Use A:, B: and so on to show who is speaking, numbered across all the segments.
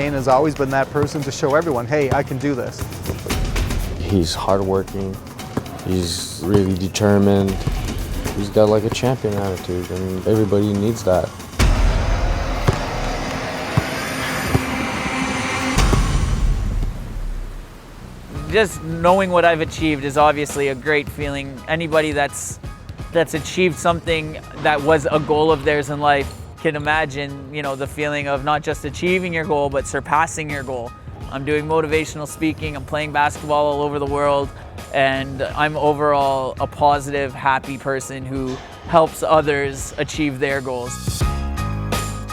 A: Shayne has always been that person to show everyone, hey, I can do this.
B: He's hardworking, he's really determined, he's got like a champion attitude, and everybody needs that.
C: Just knowing what I've achieved is obviously a great feeling. Anybody that's achieved something that was a goal of theirs in life can imagine, you know, the feeling of not just achieving your goal, but surpassing your goal. I'm doing motivational speaking, I'm playing basketball all over the world, and I'm overall a positive, happy person who helps others achieve their goals.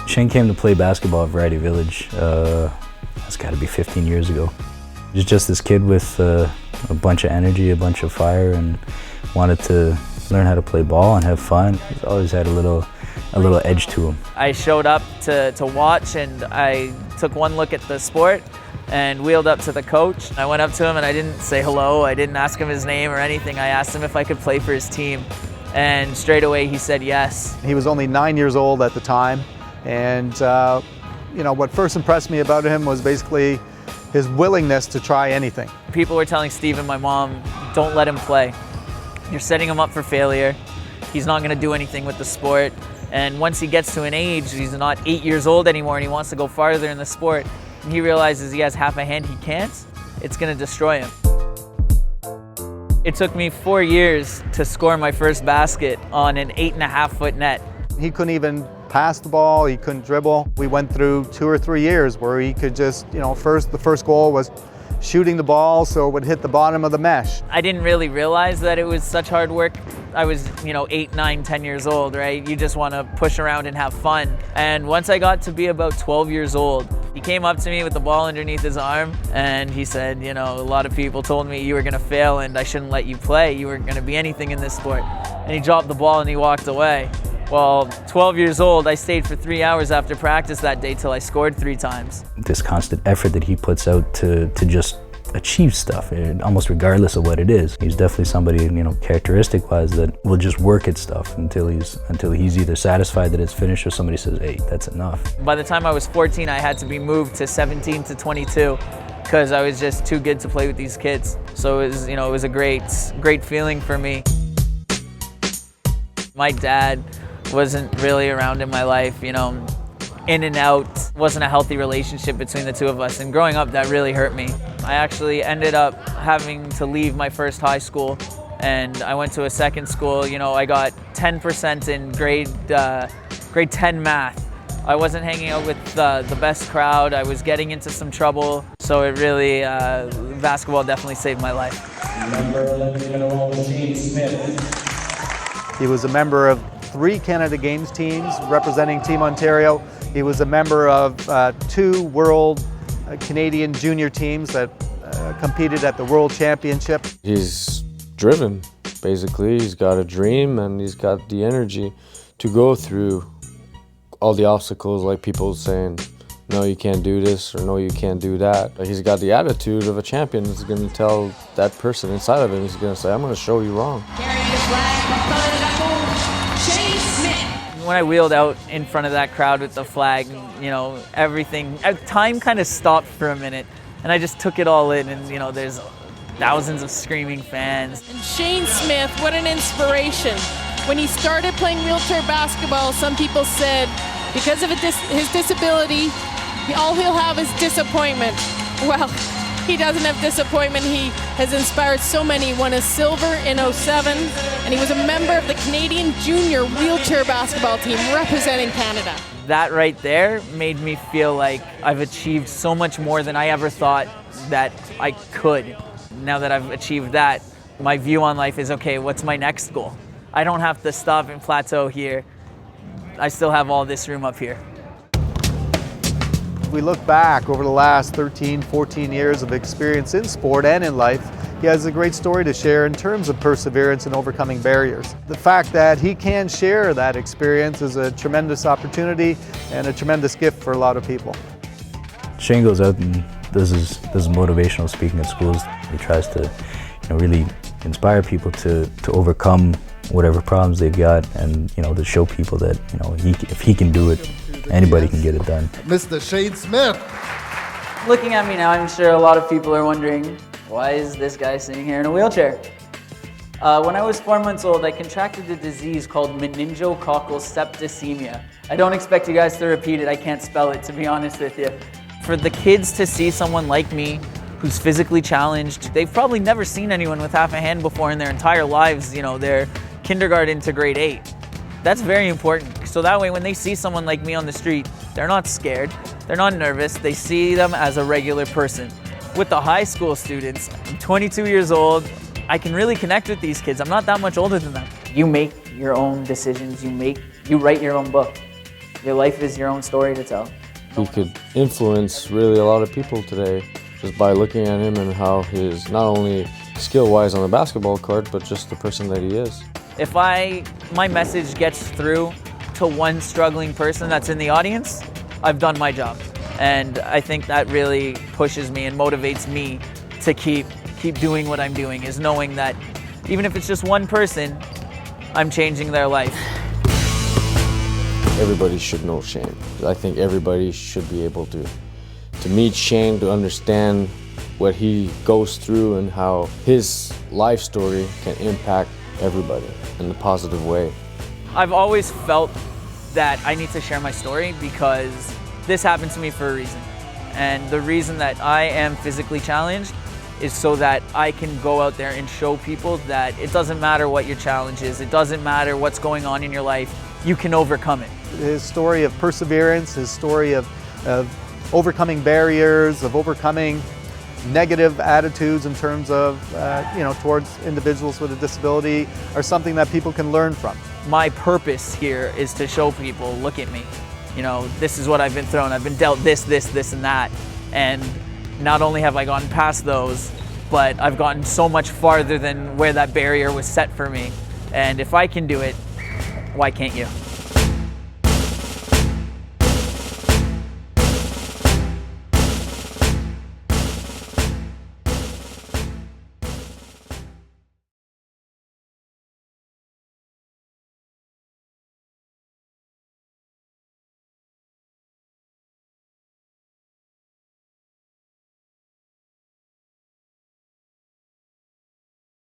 D: Shayne came to play basketball at Variety Village, that's gotta be 15 years ago. He was just this kid with a bunch of energy, a bunch of fire, and wanted to learn how to play ball and have fun. He's always had a little edge to him.
C: I showed up to watch, and I took one look at the sport and wheeled up to the coach. I went up to him and I didn't say hello, I didn't ask him his name or anything. I asked him if I could play for his team, and straight away he said yes.
A: He was only 9 years old at the time, and you know, what first impressed me about him was basically his willingness to try anything.
C: People were telling Steve and my mom, don't let him play. You're setting him up for failure. He's not gonna do anything with the sport. And once he gets to an age, he's not 8 years old anymore and he wants to go farther in the sport, and he realizes he has half a hand he can't, it's gonna destroy him. It took me 4 years to score my first basket on an 8.5-foot net.
A: He couldn't even pass the ball, he couldn't dribble. We went through 2 or 3 years where he could just, you know, the first goal was shooting the ball so it would hit the bottom of the mesh.
C: I didn't really realize that it was such hard work. I was, you know, 8, 9, 10 years old, right? You just want to push around and have fun. And once I got to be about 12 years old, he came up to me with the ball underneath his arm and he said, you know, a lot of people told me you were going to fail and I shouldn't let you play. You weren't going to be anything in this sport. And he dropped the ball and he walked away. Well, 12 years old, I stayed for 3 hours after practice that day till I scored 3 times.
D: This constant effort that he puts out to just achieve stuff, almost regardless of what it is. He's definitely somebody, you know, characteristic-wise, that will just work at stuff until he's either satisfied that it's finished or somebody says, hey, that's enough.
C: By the time I was 14, I had to be moved to 17 to 22 because I was just too good to play with these kids. So it was, you know, it was a great feeling for me. My dad wasn't really around in my life, you know, in and out. Wasn't a healthy relationship between the two of us, and growing up that really hurt me. I actually ended up having to leave my first high school and I went to a second school. You know, I got 10% in grade 10 math. I wasn't hanging out with the best crowd. I was getting into some trouble, so it really, basketball definitely saved my life.
A: Shayne Smith. He was a member of 3 Canada Games teams representing Team Ontario. He was a member of 2 World Canadian junior teams that competed at the World Championship.
B: He's driven, basically. He's got a dream and he's got the energy to go through all the obstacles, like people saying, no, you can't do this, or no, you can't do that. He's got the attitude of a champion. He's going to tell that person inside of him, he's going to say, I'm going to show you wrong.
C: When I wheeled out in front of that crowd with the flag, you know, everything, time kind of stopped for a minute, and I just took it all in, and you know, there's thousands of screaming fans.
E: And Shayne Smith, what an inspiration. When he started playing wheelchair basketball, some people said because of his disability, all he'll have is disappointment. Well, he doesn't have disappointment. He has inspired so many. He won a silver in '07, and he was a member of the Canadian junior wheelchair basketball team representing Canada.
C: That right there made me feel like I've achieved so much more than I ever thought that I could. Now that I've achieved that, my view on life is, okay, what's my next goal? I don't have to stop and plateau here. I still have all this room up here.
A: If we look back over the last 13, 14 years of experience in sport and in life, he has a great story to share in terms of perseverance and overcoming barriers. The fact that he can share that experience is a tremendous opportunity and a tremendous gift for a lot of people.
D: Shayne goes out and does his motivational speaking at schools. He tries to, you know, really inspire people to overcome whatever problems they've got, and you know, to show people that, you know, if he can do it, anybody can get it done.
F: Mr. Shayne Smith. Looking at me now, I'm sure a lot of people are wondering, why is this guy sitting here in a wheelchair? When I was 4 months old, I contracted a disease called meningococcal septicemia. I don't expect you guys to repeat it. I can't spell it, to be honest with you.
C: For the kids to see someone like me who's physically challenged, they've probably never seen anyone with half a hand before in their entire lives, you know, their kindergarten to grade 8. That's very important. So that way when they see someone like me on the street, they're not scared, they're not nervous, they see them as a regular person. With the high school students, I'm 22 years old, I can really connect with these kids. I'm not that much older than them.
F: You make your own decisions, you write your own book. Your life is your own story to tell.
B: He could influence really a lot of people today just by looking at him and how his, not only skill-wise on the basketball court, but just the person that he is.
C: If my message gets through to one struggling person that's in the audience, I've done my job. And I think that really pushes me and motivates me to keep doing what I'm doing, is knowing that even if it's just one person, I'm changing their life.
B: Everybody should know Shayne. I think everybody should be able to meet Shayne, to understand what he goes through and how his life story can impact everybody in a positive way.
C: I've always felt that I need to share my story because this happened to me for a reason. And the reason that I am physically challenged is so that I can go out there and show people that it doesn't matter what your challenge is, it doesn't matter what's going on in your life, you can overcome it.
A: His story of perseverance, his story of overcoming barriers, of overcoming negative attitudes in terms of, towards individuals with a disability are something that people can learn from.
C: My purpose here is to show people, look at me. You know, this is what I've been thrown. I've been dealt this, and that. And not only have I gotten past those, but I've gotten so much farther than where that barrier was set for me. And if I can do it, why can't you?